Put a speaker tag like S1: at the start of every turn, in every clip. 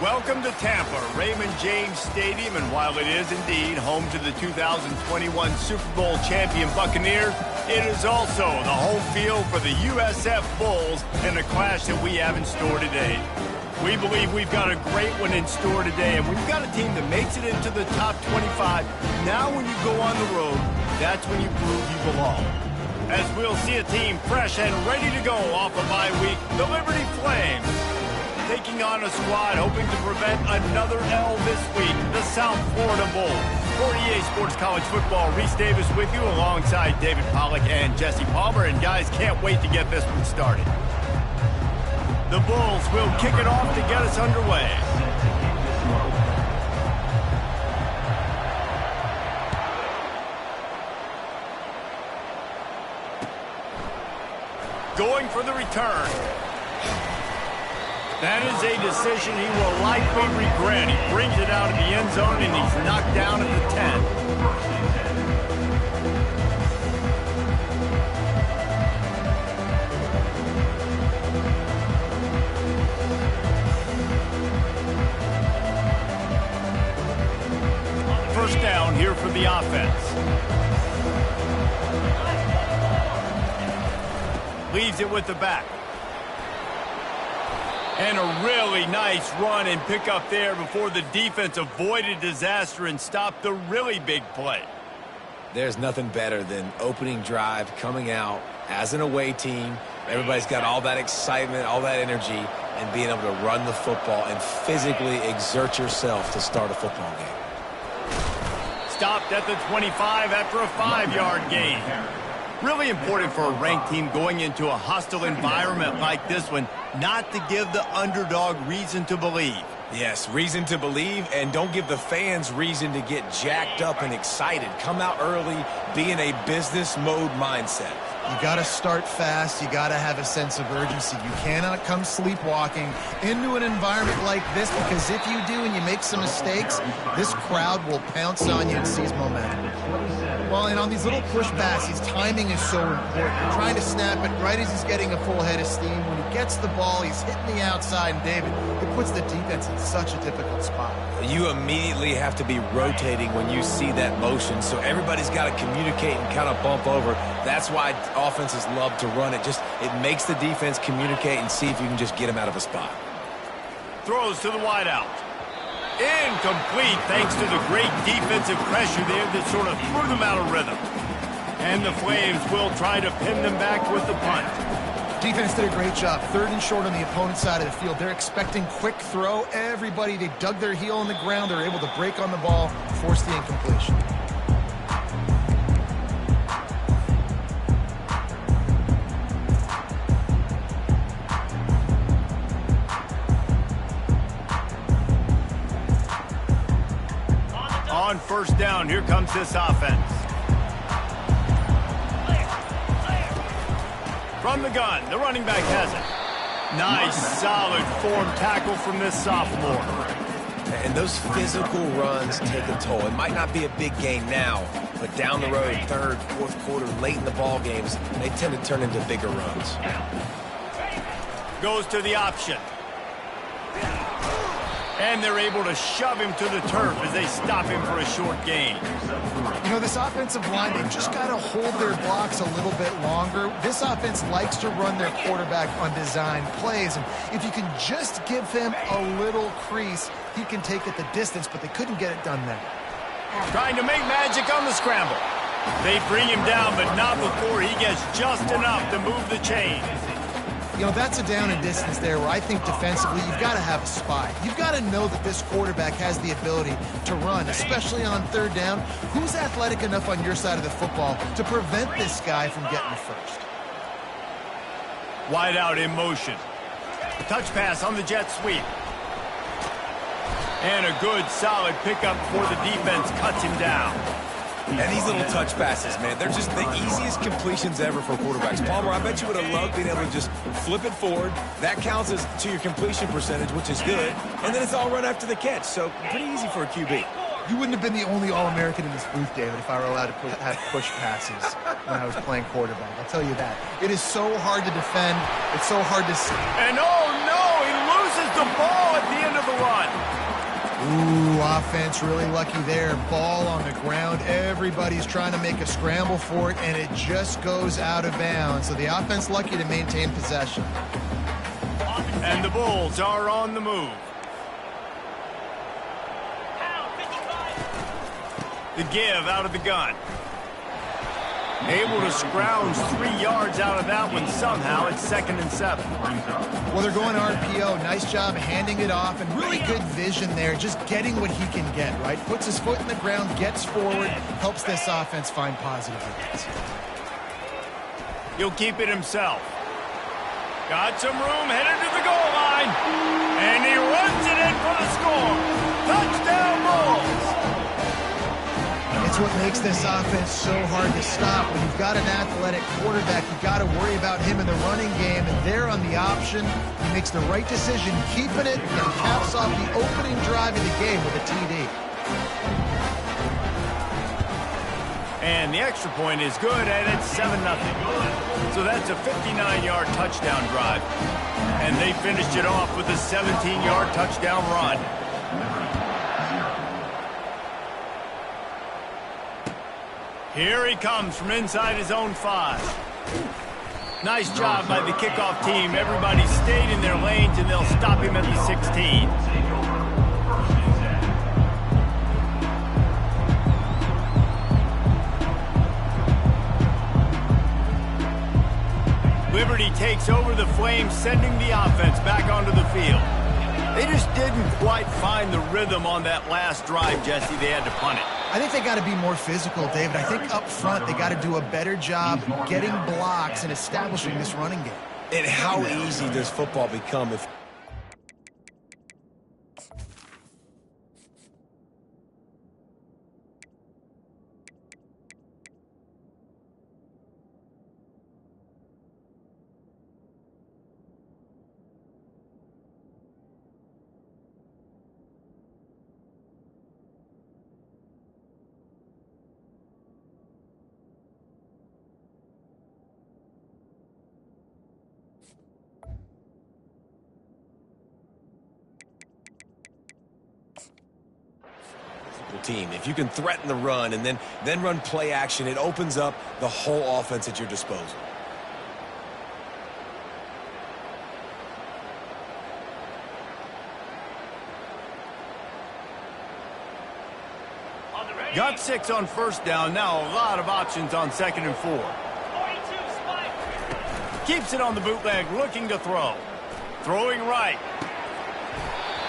S1: Welcome to Tampa, Raymond James Stadium, and while it is indeed home to the 2021 Super Bowl champion Buccaneers, it is also the home field for the USF Bulls and the clash that we have in store today. We believe we've got a great one in store today, and we've got a team that makes it into the top 25. Now when you go on the road, that's when you prove you belong. As we'll see a team fresh and ready to go off a bye week, the Liberty Flames. Taking on a squad hoping to prevent another L this week, the South Florida Bulls. For EA Sports College Football, Reese Davis with you alongside David Pollack and Jesse Palmer. And guys, can't wait to get this one started. The Bulls will kick it off to get us underway. Going for the return. That is a decision he will likely regret. He brings it out of the end zone, and he's knocked down at the 10. First down here for the offense. Leaves it with the back. And a really nice run and pick up there before the defense avoided disaster and stopped the really big play.
S2: There's nothing better than opening drive, coming out as an away team. Everybody's got all that excitement, all that energy, and being able to run the football and physically exert yourself to start a football game.
S1: Stopped at the 25 after a 5-yard gain. Really important for a ranked team going into a hostile environment like this one, not to give the underdog reason to believe.
S2: Yes, reason to believe, and don't give the fans reason to get jacked up and excited. Come out early, be in a business mode mindset.
S3: You got to start fast. You got to have a sense of urgency. You cannot come sleepwalking into an environment like this, because if you do and you make some mistakes, this crowd will pounce on you and seize momentum. Well, and on these little push passes, timing is so important. You're trying to snap it right as he's getting a full head of steam. When he gets the ball, he's hitting the outside, and David, it puts the defense in such a difficult spot.
S2: You immediately have to be rotating when you see that motion, so everybody's got to communicate and kind of bump over. That's why offenses love to run it. It makes the defense communicate and see if you can just get them out of a spot.
S1: Throws to the wideout. Incomplete thanks to the great defensive pressure there that sort of threw them out of rhythm. And the Flames will try to pin them back with the punt.
S3: Defense did a great job. 3rd and short on the opponent's side of the field. They're expecting quick throw. Everybody, they dug their heel in the ground. They're able to break on the ball, force the incompletion.
S1: On first down, here comes this offense. From the gun, the running back has it. Nice, solid form tackle from this sophomore.
S2: And those physical runs take a toll. It might not be a big gain now, but down the road, 3rd, 4th quarter, late in the ball games, they tend to turn into bigger runs.
S1: Goes to the option. And they're able to shove him to the turf as they stop him for a short gain.
S3: You know, this offensive line, they've just got to hold their blocks a little bit longer. This offense likes to run their quarterback on design plays. And if you can just give him a little crease, he can take it the distance, but they couldn't get it done there.
S1: Trying to make magic on the scramble. They bring him down, but not before he gets just enough to move the chain.
S3: You know, that's a down and distance there where I think defensively you've got to have a spy. You've got to know that this quarterback has the ability to run, especially on 3rd down. Who's athletic enough on your side of the football to prevent this guy from getting the first?
S1: Wide out in motion. Touch pass on the jet sweep. And a good, solid pickup for the defense cuts him down.
S2: And these little touch passes, man, they're just the easiest completions ever for quarterbacks. Palmer, I bet you would have loved being able to just flip it forward. That counts as to your completion percentage, which is good. And then it's all run after the catch, so pretty easy for a QB.
S3: You wouldn't have been the only All-American in this booth, David, if I were allowed to have push passes when I was playing quarterback. I'll tell you that. It is so hard to defend. It's so hard to see.
S1: And oh no, he loses the ball at the end of the run.
S3: Ooh, offense really lucky there. Ball on the ground. Everybody's trying to make a scramble for it, and it just goes out of bounds. So the offense lucky to maintain possession.
S1: And the Bulls are on the move. The give out of the gun. Able to scrounge 3 yards out of that one somehow. It's 2nd and 7.
S3: Well, they're going RPO. Nice job handing it off, and really good vision there, just getting what he can get, right? Puts his foot in the ground, gets forward, helps this offense find positive hits.
S1: He'll keep it himself. Got some room, headed to the goal line. And he runs it in for the score. Touchdown, Bulls!
S3: It's what makes this offense so hard to stop. When you've got an athletic quarterback, you've got to worry about him in the running game. And there on the option, he makes the right decision, keeping it, and caps off the opening drive of the game with a TD.
S1: And the extra point is good, and it's 7-0. So that's a 59-yard touchdown drive. And they finished it off with a 17-yard touchdown run. Here he comes from inside his own 5. Nice job by the kickoff team. Everybody stayed in their lanes, and they'll stop him at the 16. Liberty takes over the Flames, sending the offense back onto the field. They just didn't quite find the rhythm on that last drive, Jesse. They had to punt it.
S3: I think they got to be more physical, David. I think up front they got to do a better job getting blocks and establishing this running game.
S2: And how easy does football become if... team. If you can threaten the run and then run play action, it opens up the whole offense at your disposal.
S1: Got 6 on first down. Now a lot of options on 2nd and 4. Keeps it on the bootleg, looking to throw. Throwing right.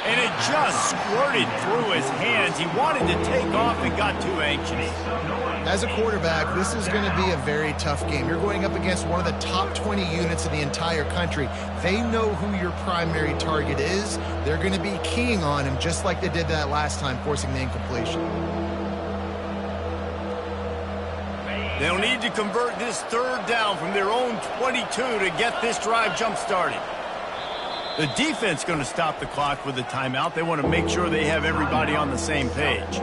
S1: And it just squirted through his hands. He wanted to take off and got too anxious.
S3: As a quarterback, this is going to be a very tough game. You're going up against one of the top 20 units in the entire country. They know who your primary target is. They're going to be keying on him, just like they did that last time, forcing the incompletion.
S1: They'll need to convert this 3rd down from their own 22 to get this drive jump-started. The defense going to stop the clock with a timeout. They want to make sure they have everybody on the same page.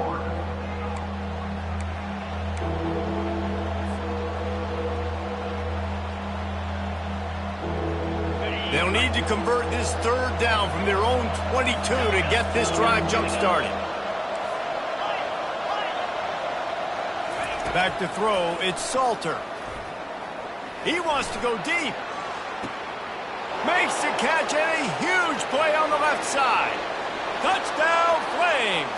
S1: They'll need to convert this 3rd down from their own 22 to get this drive jump-started. Back to throw, it's Salter. He wants to go deep. Makes the catch, and a huge play on the left side. Touchdown, Flames.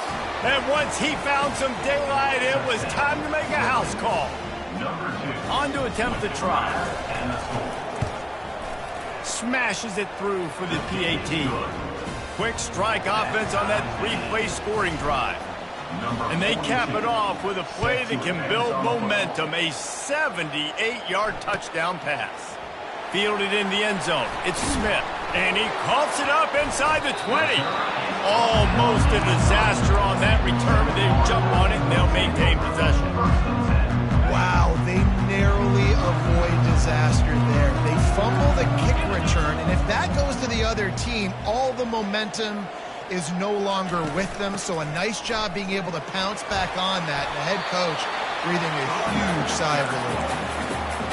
S1: And once he found some daylight, it was time to make a house call. On to attempt the try. Smashes it through for the PAT. Quick strike offense on that 3-play scoring drive. And they cap it off with a play that can build momentum, a 78-yard touchdown pass. Fielded in the end zone. It's Smith, and he coughs it up inside the 20. Almost a disaster on that return, but they jump on it, and they'll maintain possession.
S3: Wow, they narrowly avoid disaster there. They fumble the kick return, and if that goes to the other team, all the momentum is no longer with them. So a nice job being able to pounce back on that. The head coach breathing a huge sigh of relief.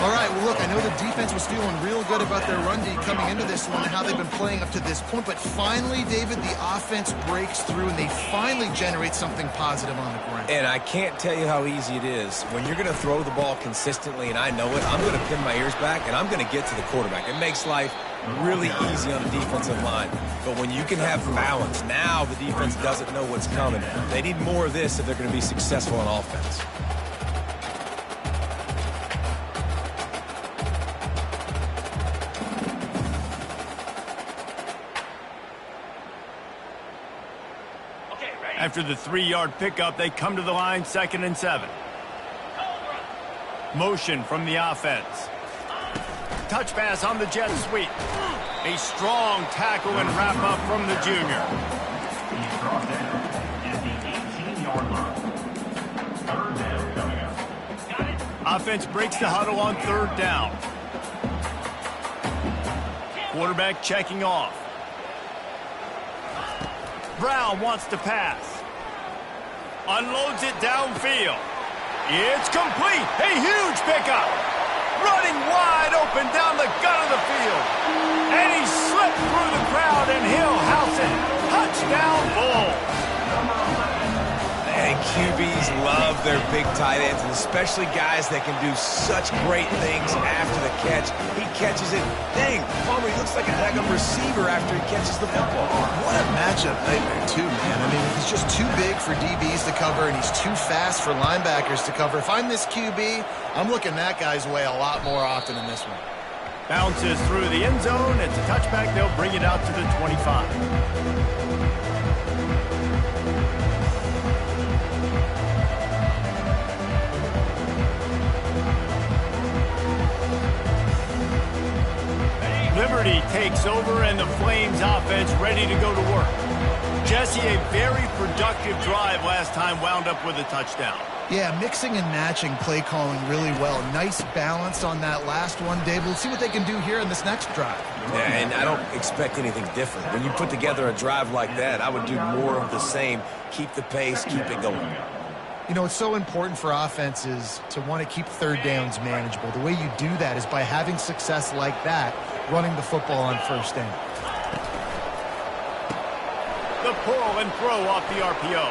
S3: All right, well, look, I know the defense was feeling real good about their run D coming into this one and how they've been playing up to this point, but finally, David, the offense breaks through and they finally generate something positive on the ground.
S2: And I can't tell you how easy it is. When you're going to throw the ball consistently, and I know it, I'm going to pin my ears back, and I'm going to get to the quarterback. It makes life really easy on the defensive line. But when you can have balance, now the defense doesn't know what's coming. They need more of this if they're going to be successful on offense.
S1: After the 3-yard pickup, they come to the line, 2nd and 7. Motion from the offense. Touch pass on the jet sweep. A strong tackle and wrap up from the junior.
S4: He's brought down at the 18-yard line. 3rd down coming up. Got it.
S1: Offense breaks the huddle on 3rd down. Quarterback checking off. Brown wants to pass. Unloads it downfield. It's complete. A huge pickup. Running wide open down the gut of the field. And he slipped through the crowd and he'll house it. Touchdown Bulls.
S2: And QBs love their big tight ends, and especially guys that can do such great things after the catch. He catches it. Dang, Palmer, he looks like a daggum receiver after he catches the football.
S3: What a matchup nightmare, too, man. I mean, he's just too big for DBs to cover, and he's too fast for linebackers to cover. If I'm this QB, I'm looking that guy's way a lot more often in this one.
S1: Bounces through the end zone. It's a touchback. They'll bring it out to the 25. Liberty takes over and the Flames offense ready to go to work. Jesse, a very productive drive last time wound up with a touchdown.
S3: Yeah, mixing and matching play calling really well. Nice balance on that last one, Dave. We'll see what they can do here in this next drive.
S2: Yeah, and I don't expect anything different. When you put together a drive like that, I would do more of the same. Keep the pace, keep it going.
S3: You know, it's so important for offenses to want to keep 3rd downs manageable. The way you do that is by having success like that, running the football on 1st down.
S1: The pull and throw off the RPO.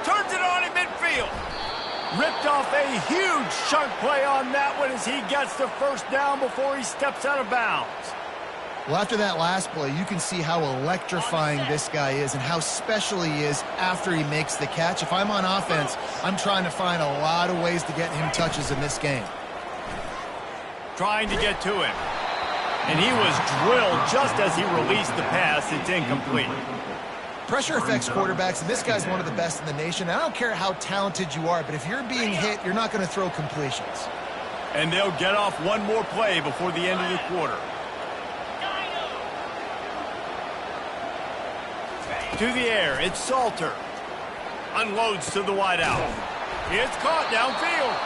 S1: Turns it on in midfield. Ripped off a huge chunk play on that one as he gets the 1st down before he steps out of bounds.
S3: Well, after that last play, you can see how electrifying this guy is and how special he is after he makes the catch. If I'm on offense, I'm trying to find a lot of ways to get him touches in this game.
S1: Trying to get to him. And he was drilled just as he released the pass. It's incomplete.
S3: Pressure affects quarterbacks, and this guy's one of the best in the nation. I don't care how talented you are, but if you're being hit, you're not going to throw completions.
S1: And they'll get off one more play before the end of the quarter. To the air, it's Salter. Unloads to the wideout. It's caught downfield.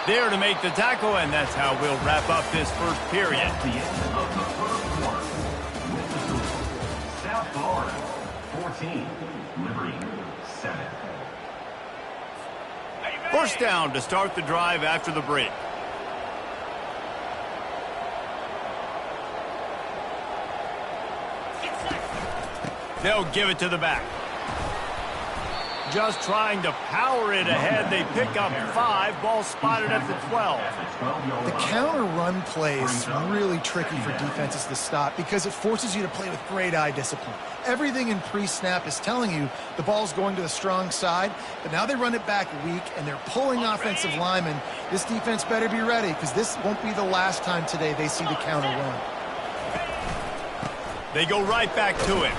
S1: There to make the tackle, and that's how we'll wrap up this first period.
S4: At the end of the 1st quarter, with the score, South Florida 14, Liberty 7.
S1: 1st down to start the drive after the break. They'll give it to the back. Just trying to power it ahead. They pick up 5. Ball spotted at the 12.
S3: The counter run play is really tricky for defenses to stop because it forces you to play with great eye discipline. Everything in pre-snap is telling you the ball's going to the strong side, but now they run it back weak and they're pulling offensive linemen. This defense better be ready because this won't be the last time today they see the counter run.
S1: They go right back to him.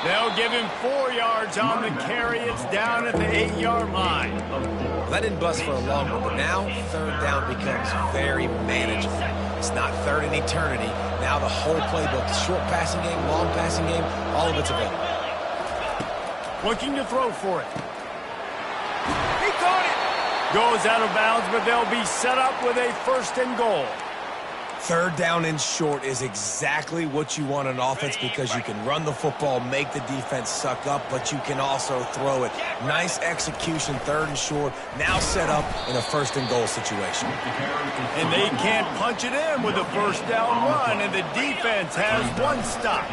S1: They'll give him 4 yards on the carry. It's down at the 8-yard line.
S2: Well, that didn't bust for a long one, but now 3rd down becomes very manageable. It's not 3rd in eternity. Now the whole playbook, short passing game, long passing game, all of it's available.
S1: Looking to throw for it. He caught it. Goes out of bounds, but they'll be set up with a 1st and goal.
S2: Third down and short is exactly what you want on offense because you can run the football, make the defense suck up, but you can also throw it. Nice execution, third and short, now set up in a first and goal situation.
S1: And they can't punch it in with a first down run, and the defense has one stop.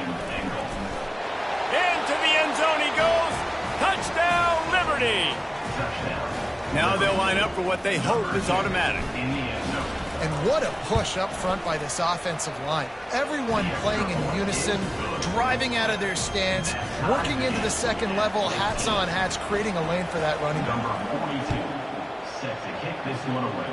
S1: Into the end zone he goes. Touchdown, Liberty. Now they'll line up for what they hope is automatic.
S3: And what a push up front by this offensive line. Everyone playing in unison, driving out of their stance, working into the second level, hats on hats, creating a lane for that running back.
S4: Number 42, set to kick this one away.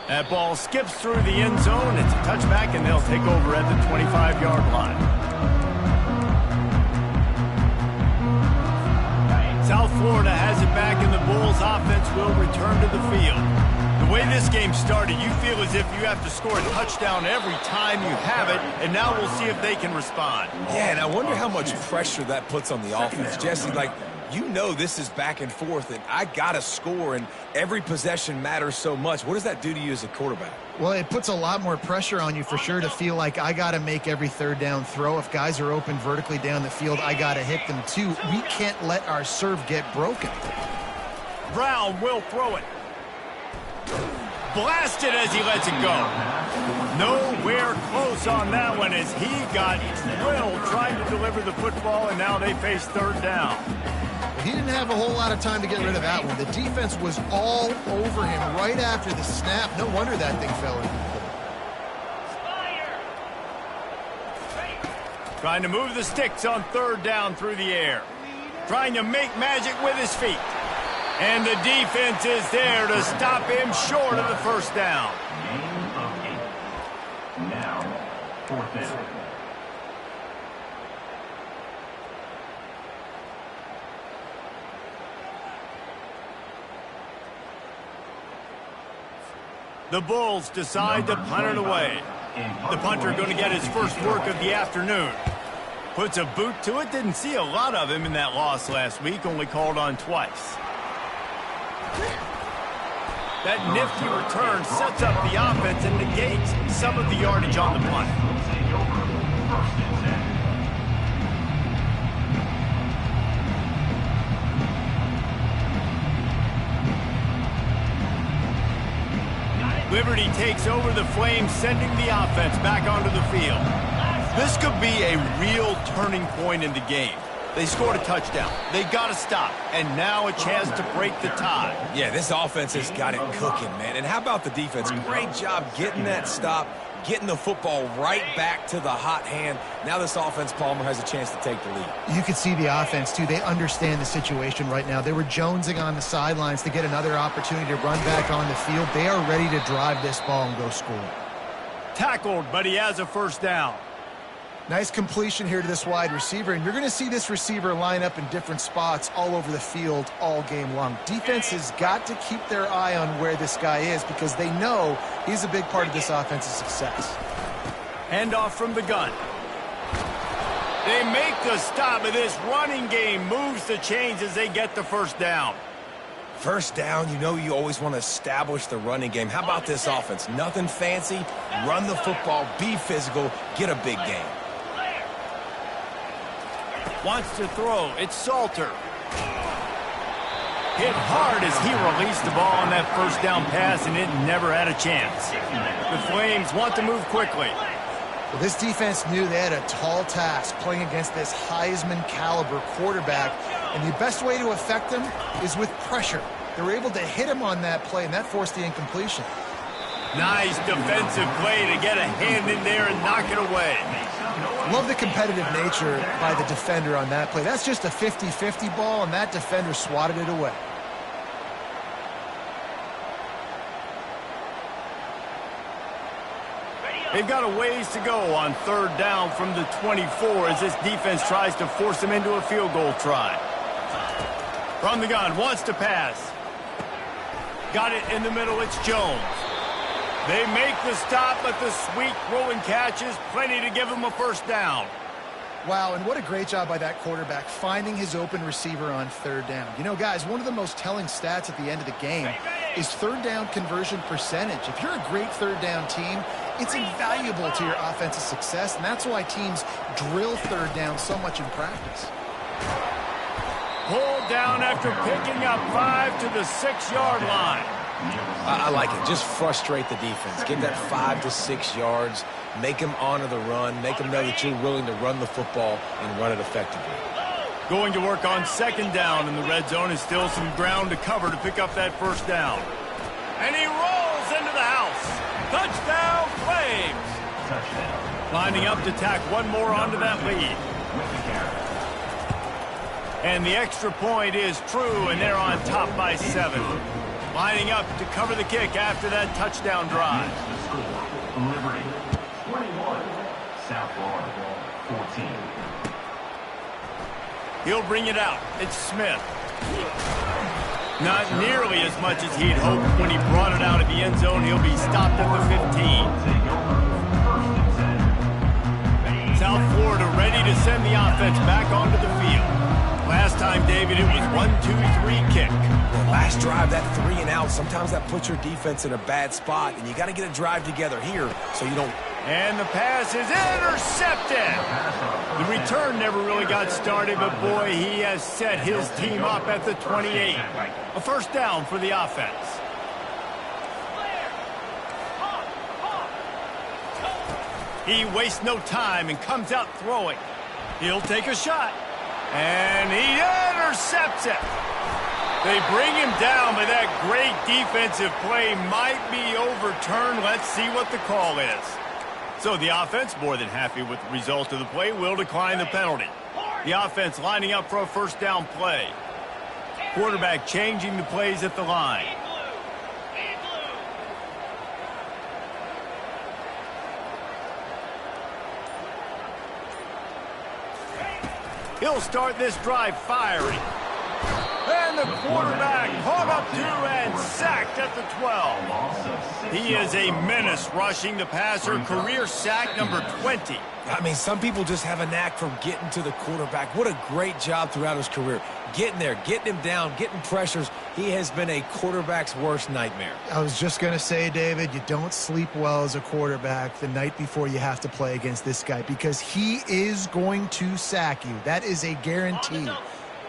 S1: That ball skips through the end zone. It's a touchback, and they'll take over at the 25-yard line. South Florida has it back, and the Bulls offense will return to the field. The way this game started, you feel as if you have to score a touchdown every time you have it, and now we'll see if they can respond.
S2: Yeah, and I wonder how much pressure that puts on the offense. Jesse, like, you know this is back and forth, and I got to score, and every possession matters so much. What does that do to you as a quarterback?
S3: Well, it puts a lot more pressure on you for sure to feel like I got to make every third down throw. If guys are open vertically down the field, I got to hit them too. We can't let our serve get broken.
S1: Brown will throw it. Blasted as he lets it go. Nowhere close on that one as he got drilled trying to deliver the football, and now they face third down.
S3: He didn't have a whole lot of time to get rid of that one. The defense was all over him right after the snap. No wonder that thing fell in.
S1: Trying to move the sticks on third down through the air. Trying to make magic with his feet. And the defense is there to stop him short of the first down.
S4: Gain of 8. Now, fourth down.
S1: The Bulls decide to punt it away. The punter going to get his first work of the afternoon. Puts a boot to it. Didn't see a lot of him in that loss last week. Only called on twice. That nifty return sets up the offense and negates some of the yardage on the punt. Liberty takes over the Flames, sending the offense back onto the field. This could be a real turning point in the game. They scored a touchdown. They got to stop. And now a chance to break the tie.
S2: Yeah, this offense has got it cooking, man. And how about the defense? Great job getting that stop, getting the football right back to the hot hand. Now this offense, Palmer, has a chance to take the lead.
S3: You could see the offense, too. They understand the situation right now. They were jonesing on the sidelines to get another opportunity to run back on the field. They are ready to drive this ball and go score.
S1: Tackled, but he has a first down.
S3: Nice completion here to this wide receiver, and you're going to see this receiver line up in different spots all over the field all game long. Defense has got to keep their eye on where this guy is because they know he's a big part of this offense's success.
S1: Handoff from the gun. They make the stop, and this running game moves the chains as they get the first down.
S2: First down, you know you always want to establish the running game. How about this offense? Nothing fancy. Run the football, be physical, get a big game.
S1: Wants to throw. It's Salter. Hit hard as he released the ball on that first down pass, and it never had a chance. The Flames want to move quickly.
S3: Well, this defense knew they had a tall task playing against this Heisman caliber quarterback, and the best way to affect him is with pressure. They were able to hit him on that play, and that forced the incompletion.
S1: Nice defensive play to get a hand in there and knock it away.
S3: Love the competitive nature by the defender on that play. That's just a 50-50 ball, and that defender swatted it away.
S1: They've got a ways to go on third down from the 24 as this defense tries to force them into a field goal try. From the gun, wants to pass. Got it in the middle, it's Jones. They make the stop, but the sweet throw and catch is plenty to give them a first down.
S3: Wow, and what a great job by that quarterback finding his open receiver on third down. You know, guys, one of the most telling stats at the end of the game is third down conversion percentage. If you're a great third down team, it's invaluable to your offensive success, and that's why teams drill third down so much in practice.
S1: Pulled down after picking up 5 to the 6-yard line.
S2: I like it. Just frustrate the defense. Get that 5 to 6 yards. Make them honor the run. Make them know that you're willing to run the football and run it effectively.
S1: Going to work on second down in the red zone. Is still some ground to cover to pick up that first down. And he rolls into the house. Touchdown, Flames.
S4: Touchdown.
S1: Lining up to tack one more onto that lead. And the extra point is true, and they're on top by 7. Lining up to cover the kick after that touchdown drive.
S4: The score, Liberty 21, South Florida 14.
S1: He'll bring it out. It's Smith. Not nearly as much as he'd hoped when he brought it out of the end zone. He'll be stopped at the 15. South Florida ready to send the offense back onto the field. Last time, David, it was 1-2-3 kick.
S2: Well, last drive, that 3 and out, sometimes that puts your defense in a bad spot, and you got to get a drive together here so you don't.
S1: And the pass is intercepted. The return never really got started, but boy, he has set his team up at the 28. A first down for the offense. He wastes no time and comes out throwing. He'll take a shot. And he intercepts it. They bring him down, but that great defensive play might be overturned. Let's see what the call is. So the offense, more than happy with the result of the play, will decline the penalty. The offense lining up for a first down play. Quarterback changing the plays at the line. He'll start this drive firing. And the quarterback hung up to and sacked at the 12. He is a menace rushing the passer. Career sack number 20.
S2: I mean, some people just have a knack for getting to the quarterback. What a great job throughout his career. Getting there, getting him down, getting pressures. He has been a quarterback's worst nightmare.
S3: I was just going to say, David, you don't sleep well as a quarterback the night before you have to play against this guy because he is going to sack you. That is a guarantee.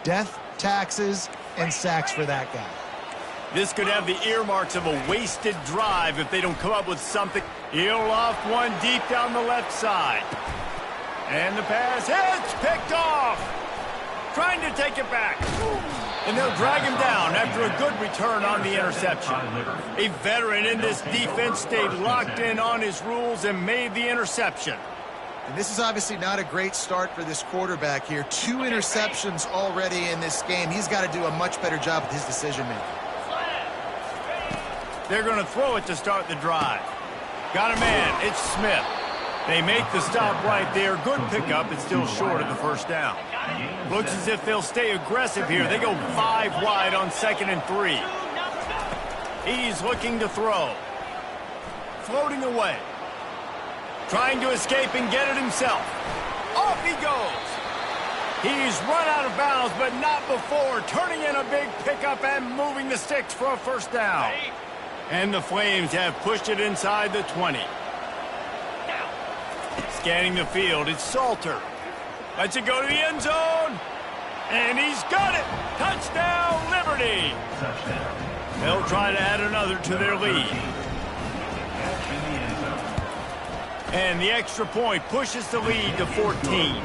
S3: Death, taxes, and sacks for that guy.
S1: This could have the earmarks of a wasted drive if they don't come up with something. He'll loft one deep down the left side. And the pass hits, picked off. Trying to take it back. And they'll drag him down after a good return on the interception. A veteran in this defense stayed locked in on his rules and made the interception.
S3: And this is obviously not a great start for this quarterback here. 2 interceptions already in this game. He's got to do a much better job with his decision-making.
S1: They're going to throw it to start the drive. Got a man. It's Smith. They make the stop right there. Good pickup. It's still short of the first down. Looks as if they'll stay aggressive here. They go 5 wide on 2nd and 3. He's looking to throw. Floating away. Trying to escape and get it himself. Off he goes. He's run out of bounds, but not before. Turning in a big pickup and moving the sticks for a first down. And the Flames have pushed it inside the 20. Scanning the field, it's Salter. Lets it go to the end zone. And he's got it. Touchdown, Liberty.
S4: Touchdown.
S1: They'll try to add another to their lead. And the extra point pushes the lead to 14.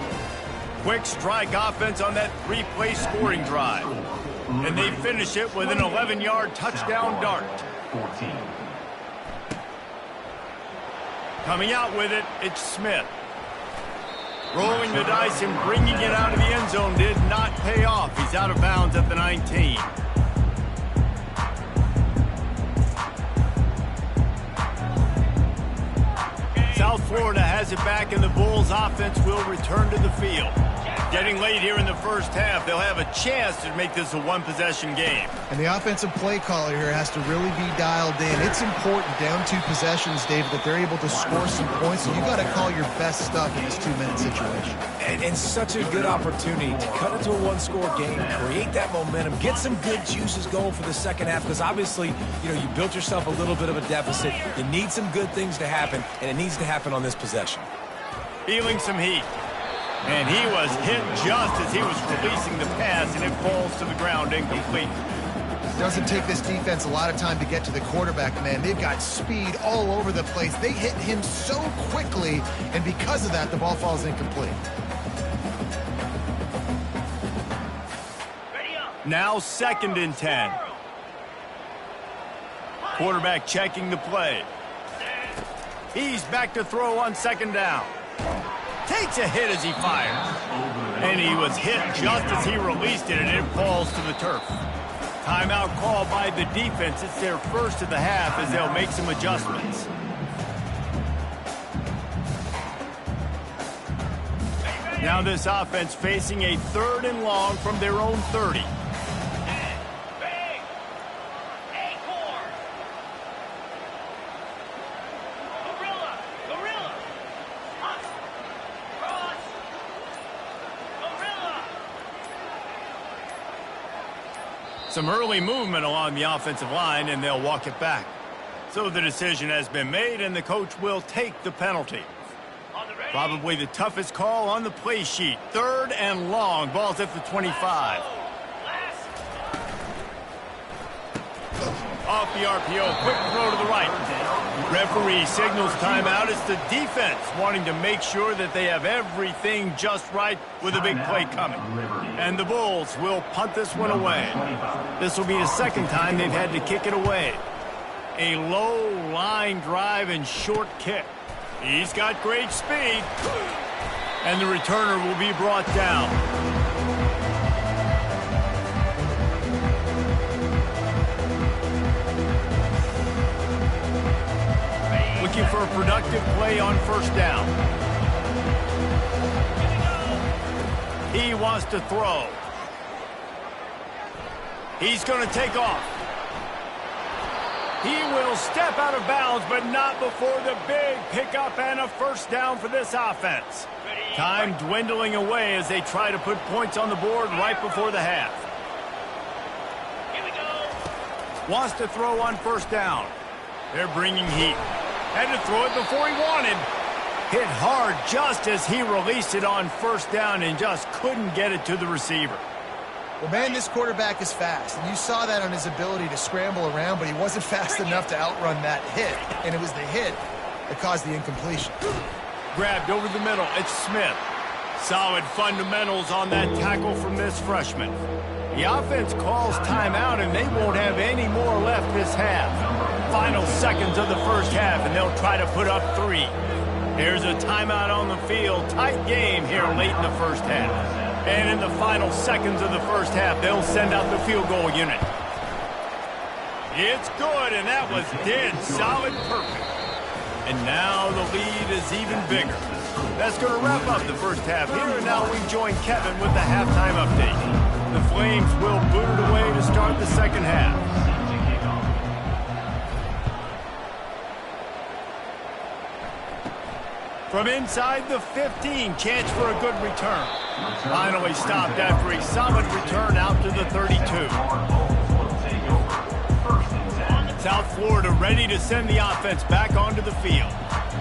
S1: Quick strike offense on that 3-play scoring drive. And they finish it with an 11-yard touchdown dart.
S4: 14.
S1: Coming out with it, it's Smith. Rolling the dice and bringing it out of the end zone did not pay off. He's out of bounds at the 19. South Florida has it back, and the Bulls offense will return to the field. Getting late here in the first half, they'll have a chance to make this a one-possession game.
S3: And the offensive play caller here has to really be dialed in. It's important down 2 possessions, David, that they're able to score some points. So you got to call your best stuff in this 2-minute situation.
S2: And such a good opportunity to cut into a one-score game, create that momentum, get some good juices going for the second half, because obviously, you built yourself a little bit of a deficit. You need some good things to happen, and it needs to happen on this possession.
S1: Feeling some heat. And he was hit just as he was releasing the pass, and it falls to the ground incomplete.
S3: It doesn't take this defense a lot of time to get to the quarterback, man. They've got speed all over the place. They hit him so quickly, and because of that, the ball falls incomplete.
S1: Now 2nd and 10. Quarterback checking the play. He's back to throw on 2nd down. Takes a hit as he fires. And he was hit just as he released it, and it falls to the turf. Timeout called by the defense. It's their first of the half as they'll make some adjustments. Now this offense facing a 3rd and long from their own 30. Some early movement along the offensive line, and they'll walk it back. So the decision has been made, and the coach will take the penalty. Probably the toughest call on the play sheet. 3rd and long. Ball's at the 25. Off the RPO. Quick throw to the right. Referee signals timeout. It's the defense wanting to make sure that they have everything just right with a big play coming. And the Bulls will punt this one away. This will be the 2nd time they've had to kick it away. A low line drive and short kick. He's got great speed. And the returner will be brought down. Looking for a productive play on 1st down. He wants to throw. He's going to take off. He will step out of bounds, but not before the big pickup and a 1st down for this offense. Time dwindling away as they try to put points on the board right before the half. Wants to throw on 1st down. They're bringing heat. Had to throw it before he wanted. Hit hard just as he released it on 1st down and just couldn't get it to the receiver.
S3: Well, man, this quarterback is fast, and you saw that on his ability to scramble around, but he wasn't fast enough to outrun that hit, and it was the hit that caused the incompletion.
S1: Grabbed over the middle. It's Smith. Solid fundamentals on that tackle from this freshman. The offense calls timeout, and they won't have any more left this half. Final seconds of the first half, and they'll try to put up 3. There's a timeout on the field. Tight game here late in the first half. And in the final seconds of the first half, they'll send out the field goal unit. It's good, and that was dead solid perfect. And now the lead is even bigger. That's going to wrap up the first half here, and now we join Kevin with the halftime update. The Flames will boot it away to start the second half. From inside the 15, chance for a good return. Finally stopped after a solid return out to the 32. South Florida ready to send the offense back onto the field.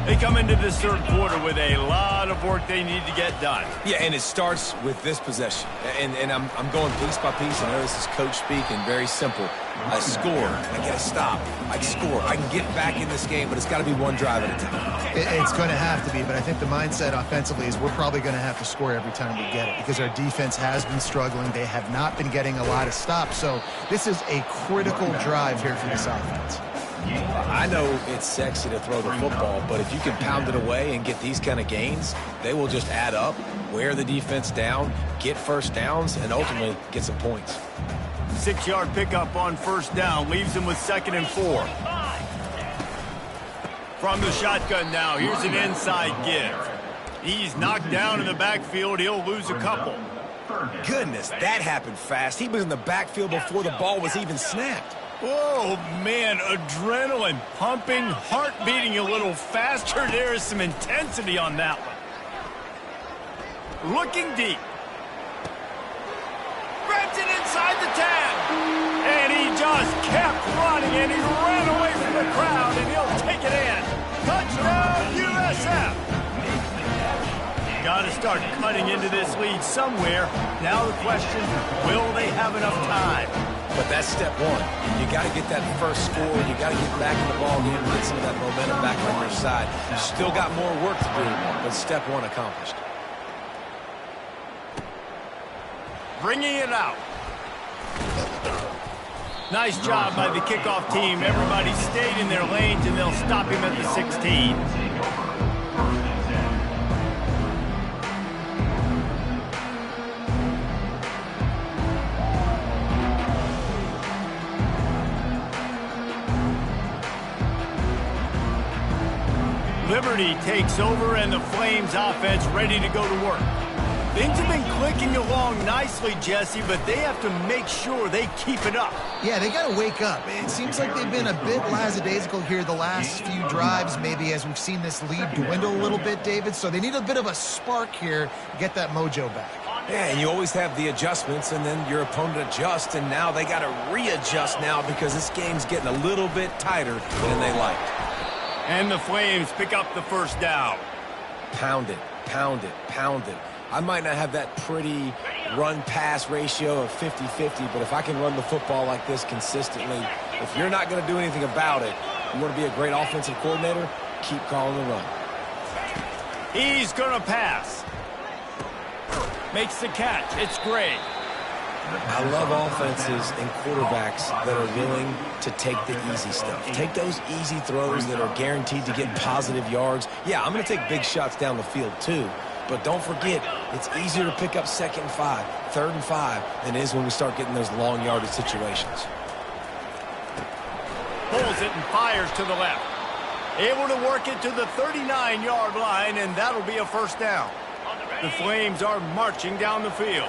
S1: They come into this 3rd quarter with a lot of work they need to get done.
S2: Yeah, and it starts with this possession. And I'm going piece by piece. I know this is coach speak and very simple. I score. I get a stop. I score. I can get back in this game, but it's got to be one drive at a time.
S3: It's going to have to be, but I think the mindset offensively is we're probably going to have to score every time we get it because our defense has been struggling. They have not been getting a lot of stops, so this is a critical drive here for this offense.
S2: I know it's sexy to throw the football, but if you can pound it away and get these kind of gains, they will just add up, wear the defense down, get 1st downs, and ultimately get some points.
S1: 6-yard pickup on 1st down leaves them with 2nd and 4. From the shotgun now, here's an inside give. He's knocked down in the backfield. He'll lose a couple.
S2: Goodness, that happened fast. He was in the backfield before the ball was even snapped.
S1: Oh, man, adrenaline pumping, heart beating a little faster. There is some intensity on that one. Looking deep. Grabs it inside the 10. And he just kept running, and he ran away from the crowd, and he'll take it in. Touchdown, USF. Got to start cutting into this lead somewhere. Now the question, will they have enough time?
S2: But that's step one. You got to get that first score. You got to get back in the ball game and get some of that momentum back on your side. Still got more work to do, but step one accomplished.
S1: Bringing it out. Nice job by the kickoff team. Everybody stayed in their lanes, and they'll stop him at the 16. Liberty takes over, and the Flames offense ready to go to work. Things have been clicking along nicely, Jesse, but they have to make sure they keep it up.
S3: Yeah, they got to wake up. It seems like they've been a bit lackadaisical here the last few drives, maybe, as we've seen this lead dwindle a little bit, David. So they need a bit of a spark here to get that mojo back.
S2: Yeah, and you always have the adjustments, and then your opponent adjusts, and now they got to readjust now because this game's getting a little bit tighter than they liked.
S1: And the Flames pick up the first down.
S2: Pound it, pound it, pound it. I might not have that pretty run-pass ratio of 50-50, but if I can run the football like this consistently, if you're not going to do anything about it, you want to be a great offensive coordinator, keep calling the run.
S1: He's going to pass. Makes the catch. It's great.
S2: I love offenses and quarterbacks that are willing to take the easy stuff. Take those easy throws that are guaranteed to get positive yards. Yeah, I'm going to take big shots down the field too, but don't forget, it's easier to pick up 2nd and 5, 3rd and 5 than it is when we start getting those long yardage situations.
S1: Pulls it and fires to the left. Able to work it to the 39-yard line, and that'll be a first down. The Flames are marching down the field.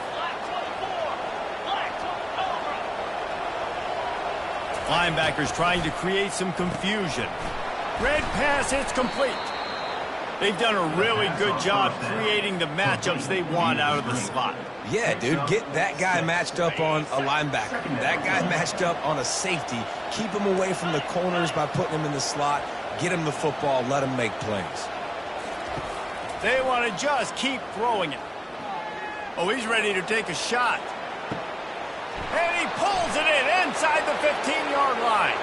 S1: Linebackers trying to create some confusion. Red pass, it's complete. They've done a really good job creating the matchups they want out of the slot.
S2: Yeah, dude, get that guy matched up on a linebacker. That guy matched up on a safety. Keep him away from the corners by putting him in the slot. Get him the football, let him make plays.
S1: They want to just keep throwing it. Oh, he's ready to take a shot. And he pulls it in inside the 15-yard line.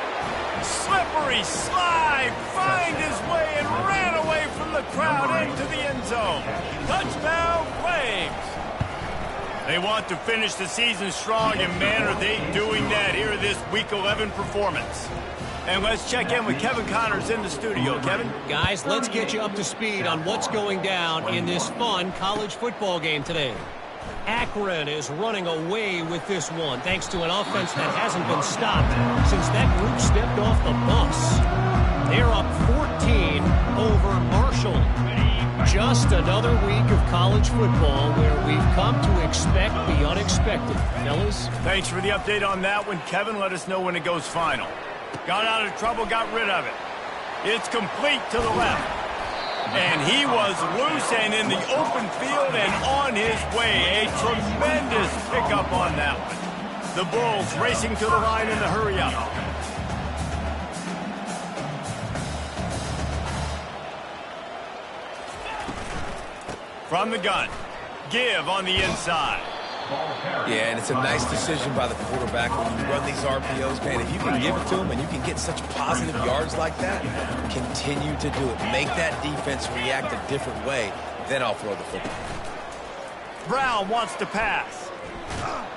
S1: Slippery slide, find his way and ran away from the crowd into the end zone. Touchdown, Flames. They want to finish the season strong, and man, are they doing that here this Week 11 performance. And let's check in with Kevin Connors in the studio. Kevin?
S5: Guys, let's get you up to speed on what's going down in this fun college football game today. Akron is running away with this one thanks to an offense that hasn't been stopped since that group stepped off the bus. They're up 14 over Marshall. Just another week of college football where we've come to expect the unexpected. Fellas?
S1: Thanks for the update on that one, Kevin. Let us know when it goes final. Got out of trouble, got rid of it. It's complete to the left. And he was loose and in the open field and on his way. A tremendous pickup on that one. The Bulls racing to the line in the hurry up. From the gun. Give on the inside.
S2: Yeah, and it's a nice decision by the quarterback when you run these RPOs, man. If you can give it to him and you can get such positive yards like that, continue to do it. Make that defense react a different way, then I'll throw the football.
S1: Brown wants to pass.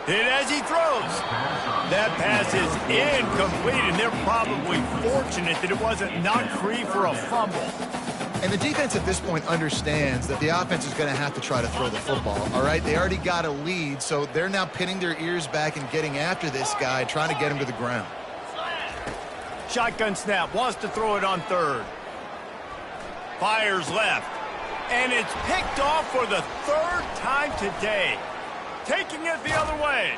S1: Hit as he throws. That pass is incomplete, and they're probably fortunate that it wasn't knocked free for a fumble.
S3: And the defense at this point understands that the offense is going to have to try to throw the football, all right? They already got a lead, so they're now pinning their ears back and getting after this guy, trying to get him to the ground.
S1: Shotgun snap, wants to throw it on third. Fires left. And it's picked off for the third time today. Taking it the other way.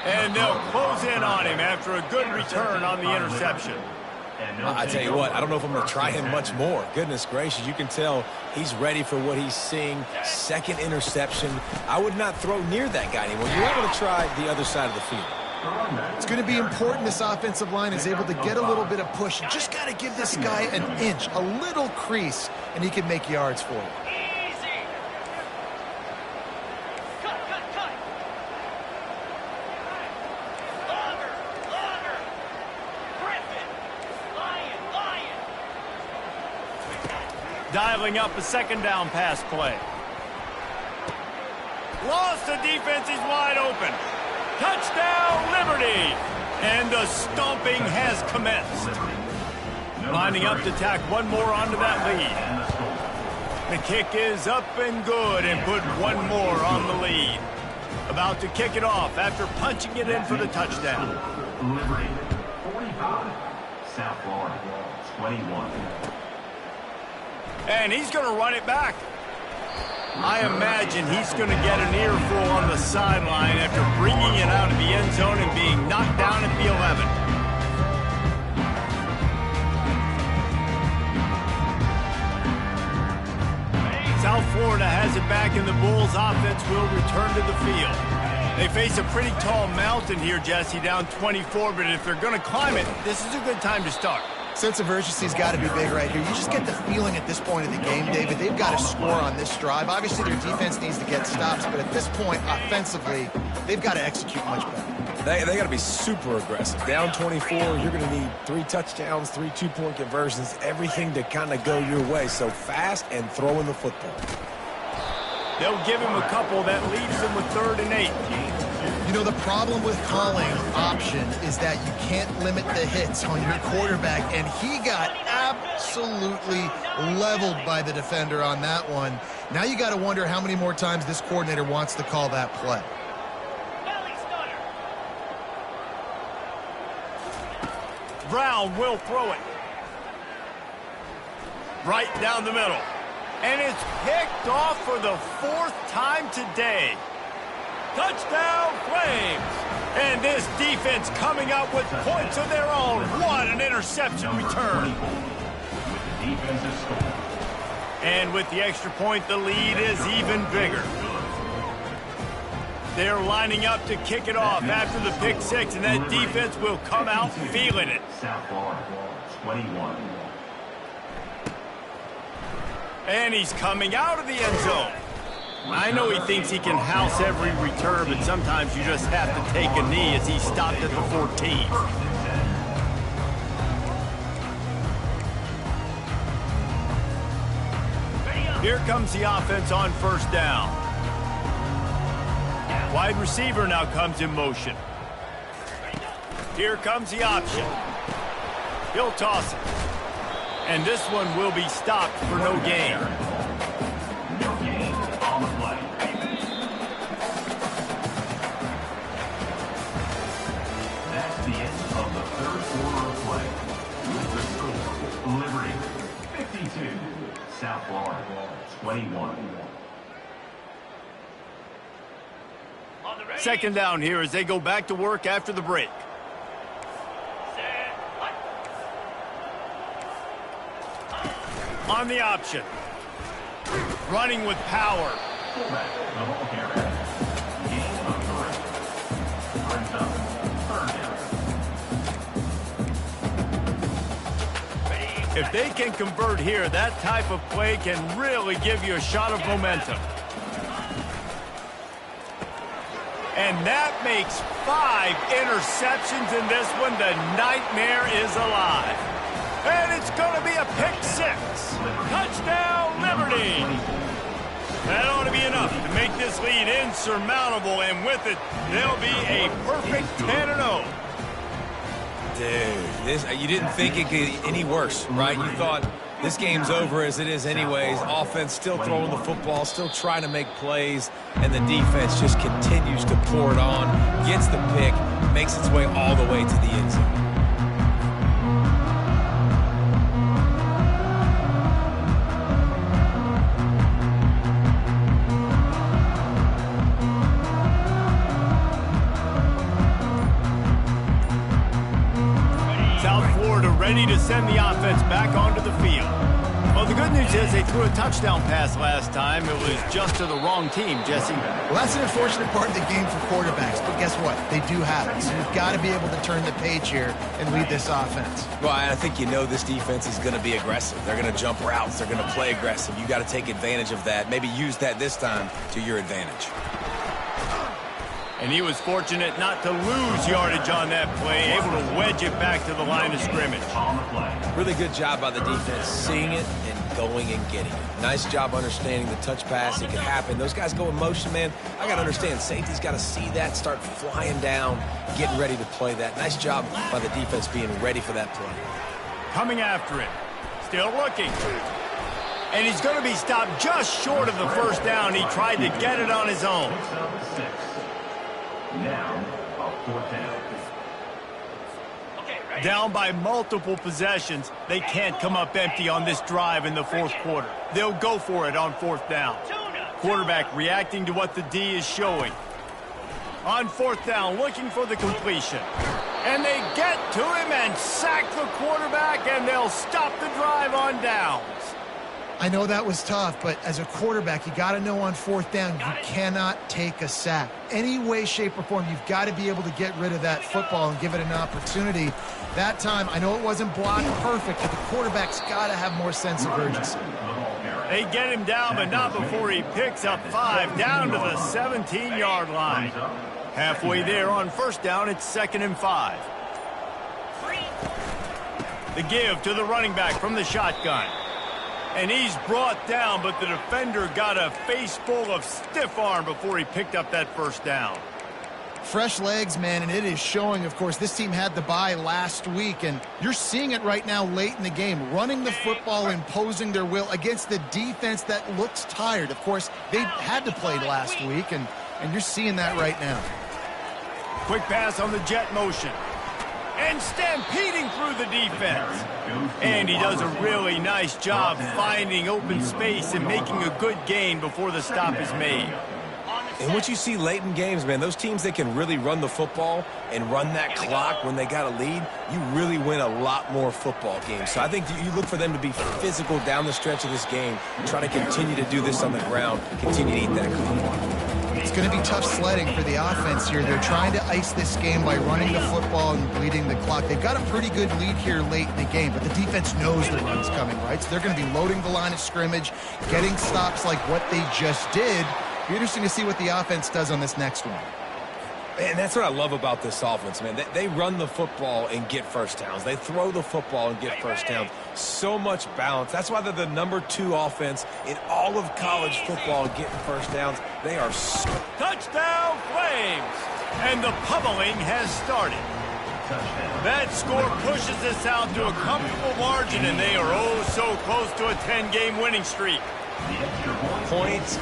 S1: And they'll close in on him after a good return on the interception.
S2: I tell you what, I don't know if I'm going to try him much more. Goodness gracious, you can tell he's ready for what he's seeing. Second interception. I would not throw near that guy anymore. You're able to try the other side of the field.
S3: It's going to be important this offensive line is able to get a little bit of push. You just got to give this guy an inch, a little crease, and he can make yards for you.
S1: Dialing up a second down pass play. Lost, the defense is wide open. Touchdown, Liberty! And the stomping has commenced. Lining up to tack one more onto that lead. The kick is up and good and put one more on the lead. About to kick it off after punching it in for the touchdown.
S4: Liberty, 45. South Florida, 21.
S1: And he's going to run it back. I imagine he's going to get an earful on the sideline after bringing it out of the end zone and being knocked down at the 11. South Florida has it back, and the Bulls offense will return to the field. They face a pretty tall mountain here, Jesse, down 24, but if they're going to climb it, this is a good time to start.
S3: Sense of urgency's got to be big right here. You just get the feeling at this point of the game, David, they've got to score on this drive. Obviously, their defense needs to get stops, but at this point, offensively, they've got to execute much better.
S2: They got to be super aggressive. Down 24, you're going to need 3 touchdowns, 3 two-point conversions, everything to kind of go your way. So fast and throwing the football.
S1: They'll give him a couple that leaves him with 3rd and 8.
S3: You know, the problem with calling option is that you can't limit the hits on your quarterback, and he got absolutely leveled by the defender on that one. Now you got to wonder how many more times this coordinator wants to call that play.
S1: Brown will throw it. Right down the middle. And it's picked off for the 4th time today. Touchdown, Flames! And this defense coming up with points of their own. What an interception return. And with the extra point, the lead is even bigger. They're lining up to kick it off after the pick 6, and that defense will come out feeling it.
S4: South Florida, 21.
S1: And he's coming out of the end zone. I know he thinks he can house every return, but sometimes you just have to take a knee as he stopped at the 14. Here comes the offense on 1st down. Wide receiver now comes in motion. Here comes the option. He'll toss it. And this one will be stopped for no gain.
S4: South Florida, 21.
S1: 2nd down here as they go back to work after the break. On the option. Running with power. If they can convert here, that type of play can really give you a shot of momentum. And that makes 5 interceptions in this one. The nightmare is alive. And it's going to be a pick 6. Touchdown, Liberty. That ought to be enough to make this lead insurmountable. And with it, they'll be a perfect 10-0.
S2: Dude, you didn't think it could get any worse, right? You thought this game's over as it is anyways. Offense still throwing the football, still trying to make plays, and the defense just continues to pour it on, gets the pick, makes its way all the way to the end zone.
S1: send the offense back onto the field. Well, the good news is they threw a touchdown pass last time. It was just to the wrong team, Jesse.
S3: Well, that's an unfortunate part of the game for quarterbacks, but guess what? They do have it, so you've got to be able to turn the page here and lead this offense.
S2: Well, I think you know this defense is going to be aggressive. They're going to jump routes. They're going to play aggressive. You got to take advantage of that. Maybe use that this time to your advantage.
S1: And he was fortunate not to lose yardage on that play, able to wedge it back to the line of scrimmage.
S2: Really good job by the defense, seeing it and going and getting it. Nice job understanding the touch pass. It could happen. Those guys go in motion, man. I got to understand, safety's got to see that, start flying down, getting ready to play that. Nice job by the defense being ready for that play.
S1: Coming after it. Still looking. And he's going to be stopped just short of the first down. He tried to get it on his own.
S4: Now, a 4th down.
S1: Down by multiple possessions, they can't come up empty on this drive in the fourth quarter. They'll go for it on 4th down. Quarterback reacting to what the D is showing. On 4th down, looking for the completion. And they get to him and sack the quarterback, and they'll stop the drive on downs.
S3: I know that was tough, but as a quarterback, you got to know on 4th down, you cannot take a sack. Any way, shape, or form, you've got to be able to get rid of that football and give it an opportunity. That time, I know it wasn't blocked perfect, but the quarterback's got to have more sense of urgency.
S1: They get him down, but not before he picks up 5, down to the 17-yard line. Halfway there on 1st down, it's 2nd and 5. The give to the running back from the shotgun. And he's brought down, but the defender got a face full of stiff arm before he picked up that 1st down.
S3: Fresh legs, man, and it is showing, of course. This team had the bye last week, and you're seeing it right now late in the game. Running the football, imposing their will against the defense that looks tired. Of course, they had to play last week, and you're seeing that right now.
S1: Quick pass on the jet motion. And stampeding through the defense. And he does a really nice job finding open space and making a good gain before the stop is made.
S2: And what you see late in games, man, those teams that can really run the football and run that clock when they got a lead, you really win a lot more football games. So I think you look for them to be physical down the stretch of this game, try to continue to do this on the ground, continue to eat that clock.
S3: It's going to be tough sledding for the offense here. They're trying to ice this game by running the football and bleeding the clock. They've got a pretty good lead here late in the game, but the defense knows the run's coming, right? So they're going to be loading the line of scrimmage, getting stops like what they just did. Be interesting to see what the offense does on this next one.
S2: And that's what I love about this offense, man. They run the football and get 1st downs. They throw the football and get 1st downs. So much balance. That's why they're the #2 offense in all of college football getting 1st downs. They are so...
S1: Touchdown Flames! And the pummeling has started. That score pushes us out to a comfortable margin, and they are oh so close to a 10-game winning streak.
S2: Points,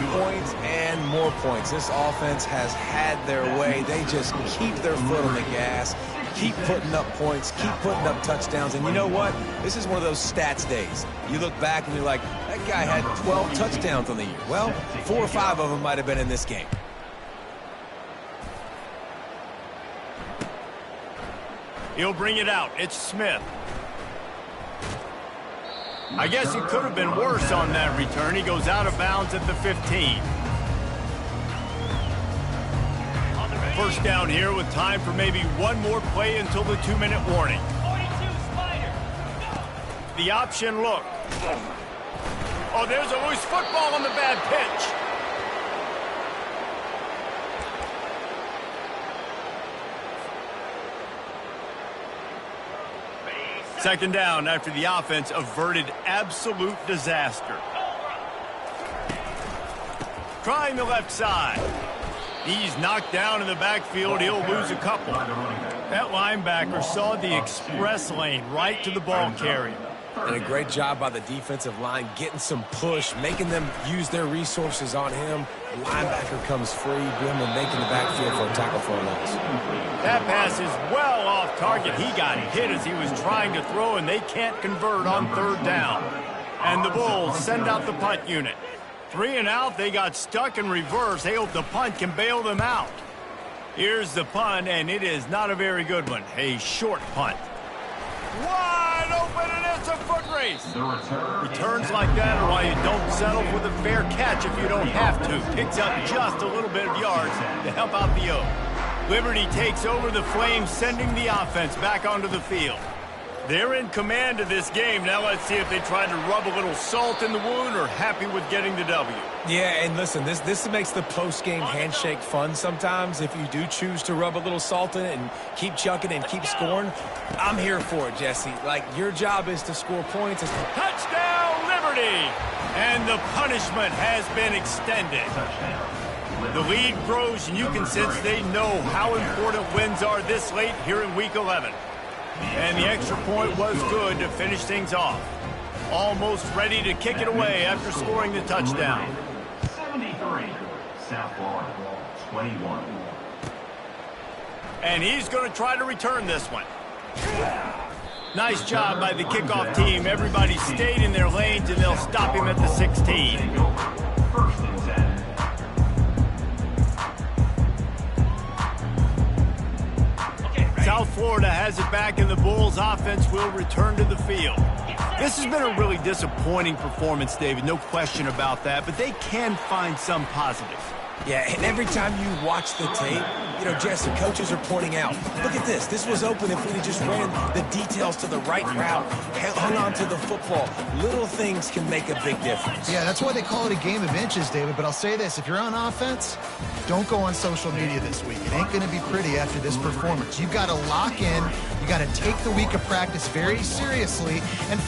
S2: and more points. This offense has had their way. They just keep their foot on the gas, keep putting up points, keep putting up touchdowns. And you know what? This is one of those stats days. You look back and you're like, that guy had 12 touchdowns on the year. Well, 4 or 5 of them might have been in this game.
S1: He'll bring it out. It's Smith. I guess it could have been worse on that return. He goes out of bounds at the 15. 1st down here with time for maybe one more play until the 2-minute warning. The option look. Oh, there's a loose football on the bad pitch. Second down after the offense averted absolute disaster. Trying the left side. He's knocked down in the backfield. He'll lose a couple. That linebacker saw the express lane right to the ball carrier.
S2: And a great job by the defensive line getting some push, making them use their resources on him. The linebacker comes free, boom, and making the backfield for a tackle for a loss.
S1: That pass is well off target. He got hit as he was trying to throw, and they can't convert on 3rd down. And the Bulls send out the punt unit. 3 and out, they got stuck in reverse. They hope the punt can bail them out. Here's the punt, and it is not a very good one. A short punt. Wide open, and it's a foot race.
S4: The return.
S1: Returns like that are why you don't settle for the fair catch if you don't have to. Picks up just a little bit of yards to help out the O. Liberty takes over the Flames, sending the offense back onto the field. They're in command of this game. Now let's see if they try to rub a little salt in the wound or happy with getting the W.
S2: Yeah, and listen, this makes the post-game handshake fun sometimes. If you do choose to rub a little salt in it and keep chucking and keep scoring, I'm here for it, Jesse. Like, your job is to score points.
S1: Touchdown, Liberty! And the punishment has been extended. The lead grows, and you can sense they know how important wins are this late here in Week 11. And the extra point was good to finish things off. Almost ready to kick it away after scoring the touchdown.
S4: 73, South Florida, 21.
S1: And he's going to try to return this one. Nice job by the kickoff team. Everybody stayed in their lanes, and they'll stop him at the 16.
S4: First and 10.
S1: South Florida has it back, and the Bulls offense will return to the field. This has been a really disappointing performance, David, no question about that, but they can find some positives.
S2: Yeah, and every time you watch the tape, you know, Jesse, coaches are pointing out, look at this. This was open if we just ran the details to the right route, hung on to the football. Little things can make a big difference.
S3: Yeah, that's why they call it a game of inches, David. But I'll say this, if you're on offense, don't go on social media this week. It ain't going to be pretty after this performance. You've got to lock in. You got to take the week of practice very seriously and